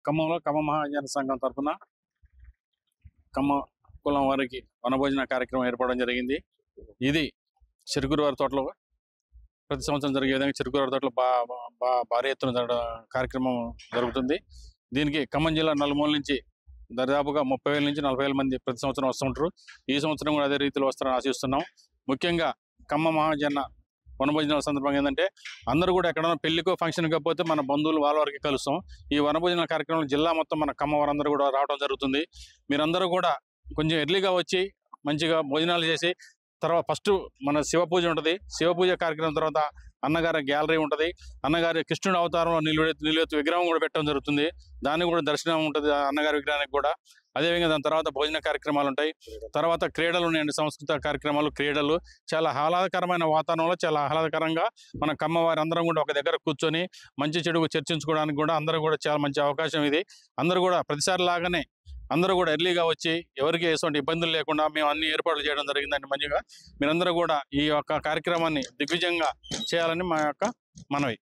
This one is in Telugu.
ఖమ్మంలో ఖమ్మం మహాజన సంఘం తరఫున ఖమ్మ కులం వారికి వనభోజన కార్యక్రమం ఏర్పడడం జరిగింది. ఇది చిరుకురువారి తోటలో ప్రతి సంవత్సరం జరిగే విధంగా చిరుకురువారి తోటలో భారీ ఎత్తున కార్యక్రమం జరుగుతుంది. దీనికి ఖమ్మం జిల్లా నలుమూల నుంచి దాదాపుగా 30,000 నుంచి 40,000 మంది ప్రతి సంవత్సరం వస్తుంటారు. ఈ సంవత్సరం కూడా అదే రీతిలో వస్తారని ఆశిస్తున్నాం. ముఖ్యంగా ఖమ్మం మహాజన వనభోజనాల సందర్భంగా ఏంటంటే అందరూ కూడా ఎక్కడైనా పెళ్లికో ఫంక్షన్ కాకపోతే మన బంధువులు వాళ్ళ వరకు కలుస్తాం. ఈ వనభోజనాల కార్యక్రమం జిల్లా మొత్తం మన ఖమ్మం వారందరూ కూడా రావడం జరుగుతుంది. మీరందరూ కూడా కొంచెం ఎర్లీగా వచ్చి మంచిగా భోజనాలు చేసి తర్వాత ఫస్ట్ మన శివ పూజ ఉంటుంది. శివ పూజ కార్యక్రమం తర్వాత అన్నగారి గ్యాలరీ ఉంటుంది. అన్నగారి కృష్ణుడు అవతారంలో నిలువెత్తు విగ్రహం కూడా పెట్టడం జరుగుతుంది. దానికి కూడా దర్శనం ఉంటుంది అన్నగారి విగ్రహానికి కూడా. అదేవిధంగా దాని తర్వాత భోజన కార్యక్రమాలు ఉంటాయి. తర్వాత క్రీడలు ఉన్నాయండి, సంస్కృత కార్యక్రమాలు, క్రీడలు. చాలా ఆహ్లాదకరమైన వాతావరణంలో చాలా ఆహ్లాదకరంగా మన ఖమ్మం వారి అందరం కూడా ఒక దగ్గర కూర్చొని మంచి చెడు చర్చించుకోవడానికి కూడా అందరూ కూడా చాలా మంచి అవకాశం ఇది. అందరూ కూడా ప్రతిసారి లాగానే అందరూ కూడా ఎర్లీగా వచ్చి ఎవరికి ఎటువంటి ఇబ్బందులు లేకుండా మేము అన్ని ఏర్పాట్లు చేయడం జరిగిందండి. మంచిగా మీరందరూ కూడా ఈ యొక్క కార్యక్రమాన్ని దిగ్విజయంగా చేయాలని మా యొక్క మనవి.